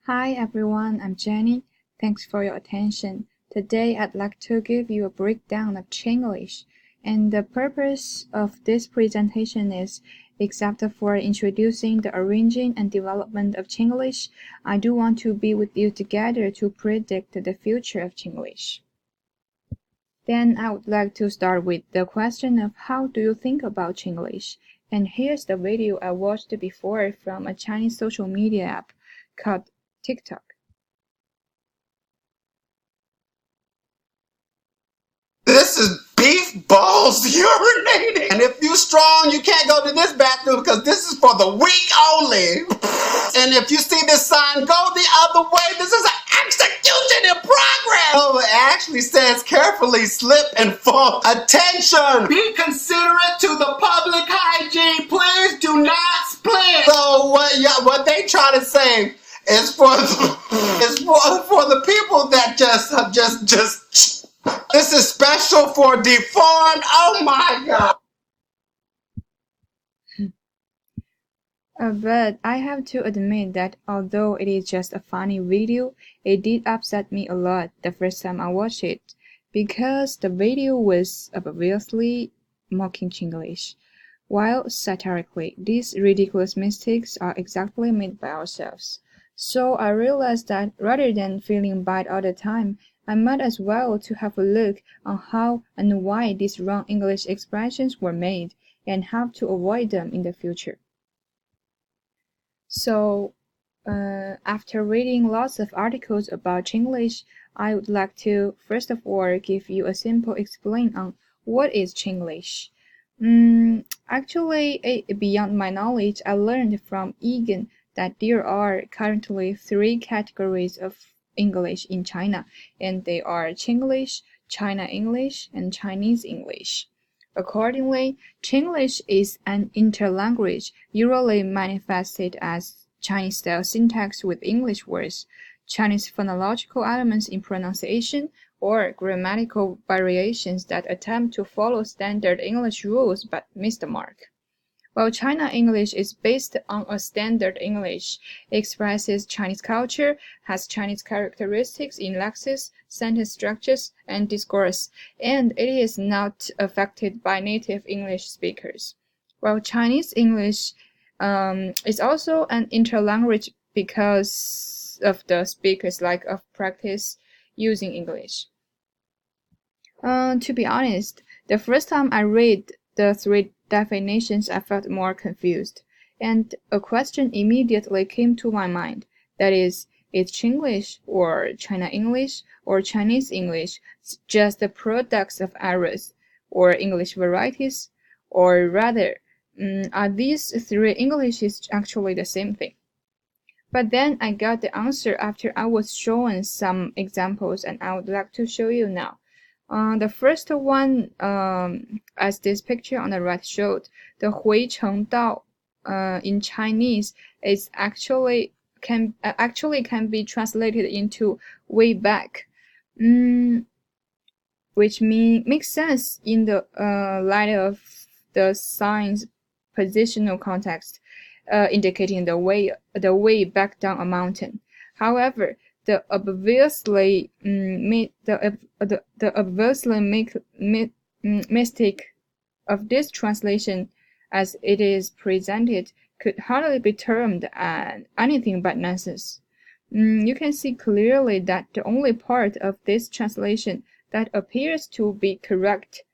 Hi everyone, I'm Jenny. Thanks for your attention. Today I'd like to give you a breakdown of Chinglish, and the purpose of this presentation is, except for introducing the origin and development of Chinglish, I do want to be with you together to predict the future of Chinglish. Then I would like to start with the question of how do you think about Chinglish? And here's the video I watched before from a Chinese social media app called TikTok. This is beef balls urinating. And if you strong, you can't go to this bathroom because this is for the weak only. And if you see this sign, go the other way. This is an execution in progress. Oh, it actually says carefully slip and fall. Attention! Be considerate to the public hygiene. Please do not split. So what they try to say is for the people that just. This is special for deformed. Oh my God. But I have to admit that although it is just a funny video, it did upset me a lot the first time I watched it, because the video was obviously mocking Chinglish, while satirically, these ridiculous mistakes are exactly made by ourselves. So I realized that rather than feeling bad all the time, I might as well to have a look on how and why these wrong English expressions were made, and how to avoid them in the future. So, after reading lots of articles about Chinglish, I would like to first of all give you a simple explain on what is Chinglish. Actually, beyond my knowledge, I learned from Egan that there are currently 3 categories of English in China, and they are Chinglish, China English, and Chinese English. Accordingly, Chinglish is an interlanguage usually manifested as Chinese-style syntax with English words, Chinese phonological elements in pronunciation, or grammatical variations that attempt to follow standard English rules but miss the mark. While China English is based on a standard English, it expresses Chinese culture, has Chinese characteristics in lexis, sentence structures, and discourse, and it is not affected by native English speakers. While Chinese English is also an interlanguage because of the speakers' lack of practice using English. To be honest, the first time I read the 3 definitions, I felt more confused, and a question immediately came to my mind. That is Chinglish or China English or Chinese English just the products of errors or English varieties? Or rather, are these 3 Englishes actually the same thing? But then I got the answer after I was shown some examples, and I would like to show you now. The first one, as this picture on the right showed, the Huicheng Dao, in Chinese, is actually can be translated into way back, which makes sense in the light of the sign's positional context, indicating the way back down a mountain. However, the obviously mistake of this translation, as it is presented, could hardly be termed anything but nonsense. You can see clearly that the only part of this translation that appears to be correct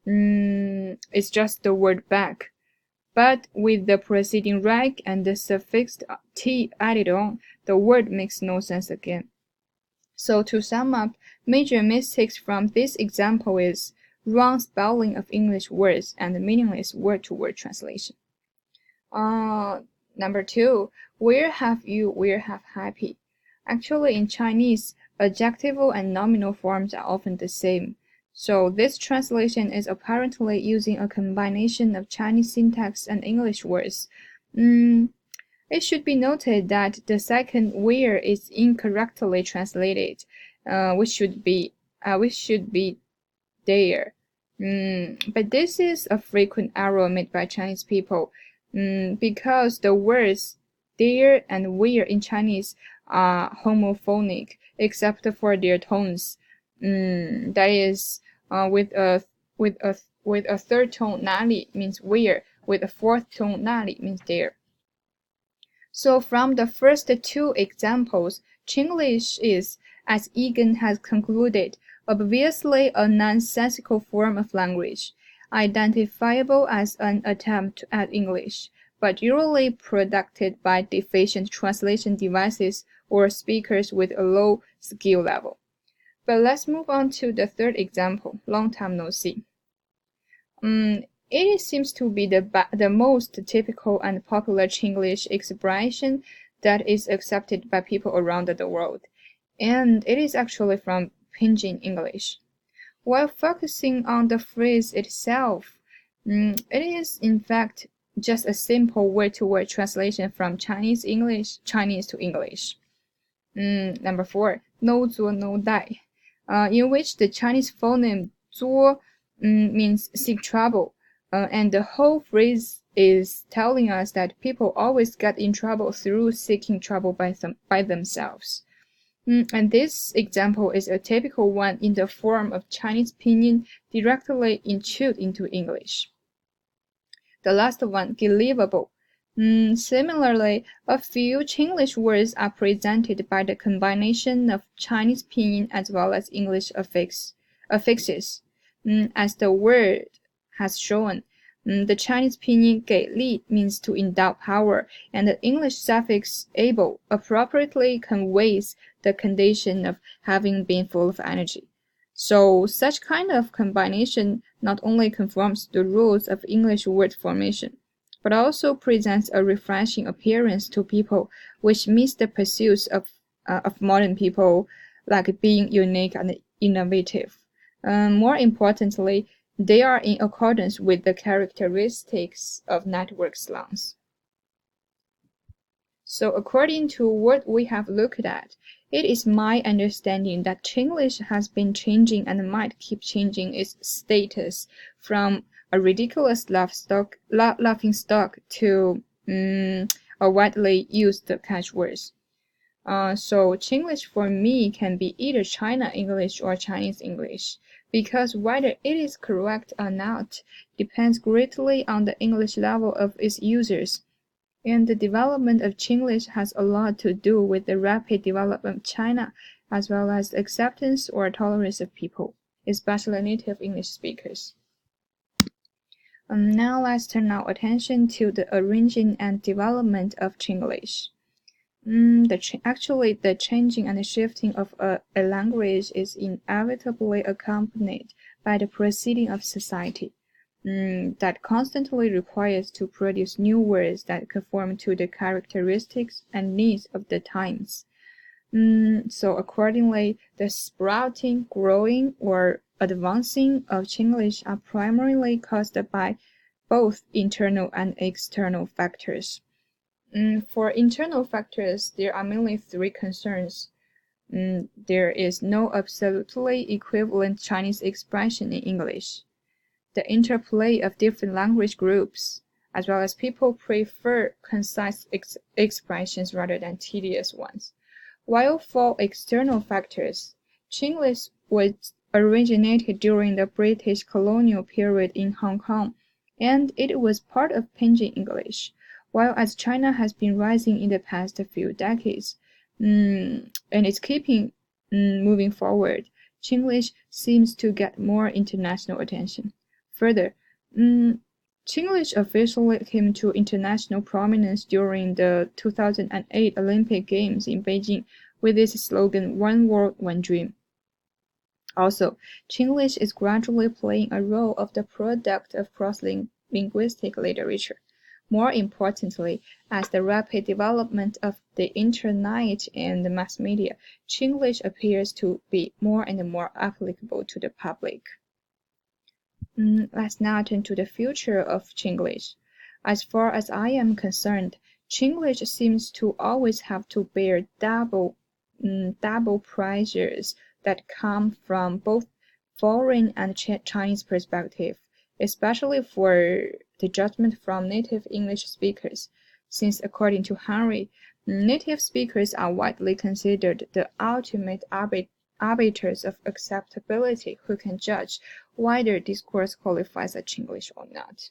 is just the word back. But with the preceding rag and the suffix t added on, the word makes no sense again. So to sum up, major mistakes from this example is wrong spelling of English words and meaningless word-to-word translation. Number 2, where have you, where have happy? Actually, in Chinese, adjectival and nominal forms are often the same. So this translation is apparently using a combination of Chinese syntax and English words. It should be noted that the second where is incorrectly translated, which should be there. But this is a frequent error made by Chinese people, because the words there and where in Chinese are homophonic except for their tones. That is, with a third tone nali means where, with a fourth tone nali means there. So from the first two examples, Chinglish is, as Egan has concluded, obviously a nonsensical form of language, identifiable as an attempt to add English, but usually produced by deficient translation devices or speakers with a low skill level. But let's move on to the third example, long time no see. It seems to be the most typical and popular Chinglish expression that is accepted by people around the world, and it is actually from Pidgin English. While focusing on the phrase itself, it is in fact just a simple word-to-word translation from Chinese to English. Number 4, no zuo no dai, in which the Chinese phoneme zuo means seek trouble. And the whole phrase is telling us that people always get in trouble through seeking trouble by themselves. And this example is a typical one in the form of Chinese pinyin directly enchewed into English. The last one, believable. Similarly, a few Chinglish words are presented by the combination of Chinese pinyin as well as English affixes. As the word has shown, the Chinese pinyin 给力 means to endow power, and the English suffix able appropriately conveys the condition of having been full of energy. So such kind of combination not only conforms to the rules of English word formation, but also presents a refreshing appearance to people, which meets the pursuits of modern people, like being unique and innovative. More importantly, they are in accordance with the characteristics of network slangs. So according to what we have looked at, it is my understanding that Chinglish has been changing and might keep changing its status from a ridiculous laughingstock to a widely used catchword. So Chinglish for me can be either China English or Chinese English, because whether it is correct or not depends greatly on the English level of its users. And the development of Chinglish has a lot to do with the rapid development of China, as well as the acceptance or tolerance of people, especially native English speakers. Now let's turn our attention to the origin and development of Chinglish. Actually, the changing and shifting of a language is inevitably accompanied by the proceeding of society. That constantly requires to produce new words that conform to the characteristics and needs of the times. So accordingly, the sprouting, growing, or advancing of Chinglish are primarily caused by both internal and external factors. For internal factors, there are mainly three concerns. There is no absolutely equivalent Chinese expression in English. The interplay of different language groups, as well as people prefer concise expressions rather than tedious ones. While for external factors, Chinglish was originated during the British colonial period in Hong Kong, and it was part of Pidgin English, while as China has been rising in the past few decades, and it's keeping moving forward, Chinglish seems to get more international attention. Further, Chinglish officially came to international prominence during the 2008 Olympic Games in Beijing with its slogan, One World, One Dream. Also, Chinglish is gradually playing a role of the product of cross-linguistic literature. More importantly, as the rapid development of the internet and the mass media, Chinglish appears to be more and more applicable to the public. Let's now turn to the future of Chinglish. As far as I am concerned, Chinglish seems to always have to bear double pressures that come from both foreign and Chinese perspective, especially for the judgment from native English speakers, since according to Henry, Native speakers are widely considered the ultimate arbiters of acceptability who can judge whether discourse qualifies as Chinglish or not.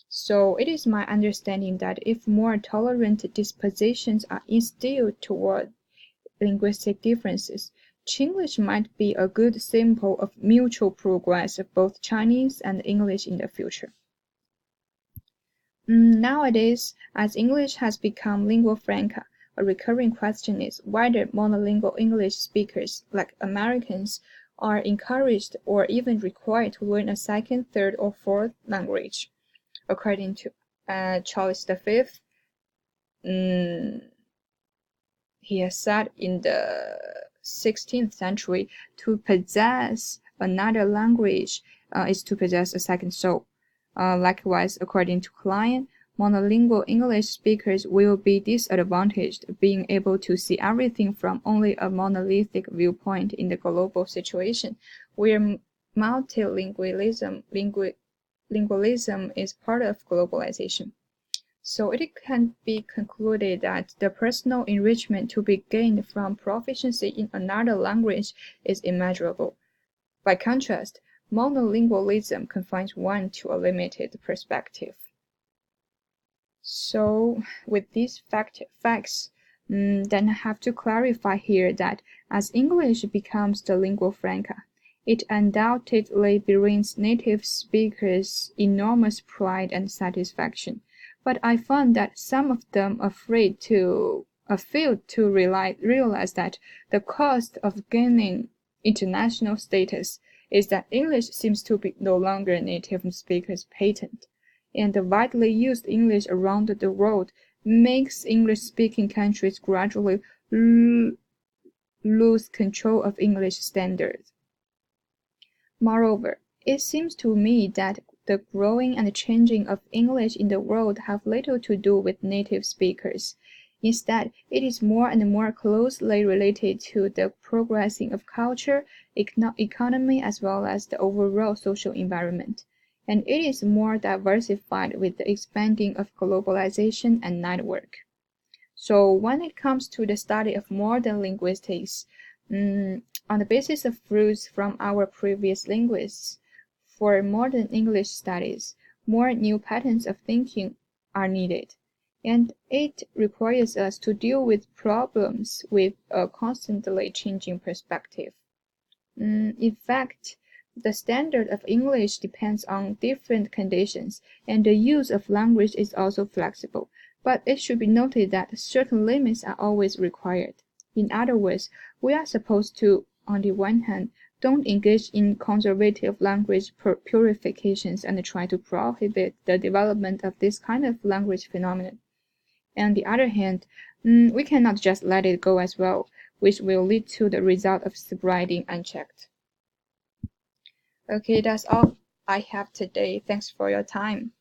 So it is my understanding that if more tolerant dispositions are instilled toward linguistic differences, Chinglish might be a good symbol of mutual progress of both Chinese and English in the future. Nowadays, as English has become lingua franca, a recurring question is whether monolingual English speakers, like Americans, are encouraged or even required to learn a second, third, or fourth language. According to Charles V, he has said in the 16th century, to possess another language is to possess a second soul. Likewise, according to Klein, monolingual English speakers will be disadvantaged, being able to see everything from only a monolithic viewpoint in the global situation, where multilingualism is part of globalization. So it can be concluded that the personal enrichment to be gained from proficiency in another language is immeasurable. By contrast, monolingualism confines one to a limited perspective. So with these facts, then I have to clarify here that as English becomes the lingua franca, it undoubtedly brings native speakers enormous pride and satisfaction. But I found that some of them failed to realize that the cost of gaining international status is that English seems to be no longer native speakers' patent, and the widely used English around the world makes English-speaking countries gradually lose control of English standards. Moreover, it seems to me that the growing and changing of English in the world have little to do with native speakers. Instead, it is more and more closely related to the progressing of culture, economy, as well as the overall social environment, and it is more diversified with the expanding of globalization and network. So when it comes to the study of modern linguistics, on the basis of fruits from our previous linguists, for modern English studies, more new patterns of thinking are needed, and it requires us to deal with problems with a constantly changing perspective. In fact, the standard of English depends on different conditions, and the use of language is also flexible, but it should be noted that certain limits are always required. In other words, we are supposed to, on the one hand, don't engage in conservative language purifications and try to prohibit the development of this kind of language phenomenon. On the other hand, we cannot just let it go as well, which will lead to the result of spreading unchecked. Okay, that's all I have today. Thanks for your time.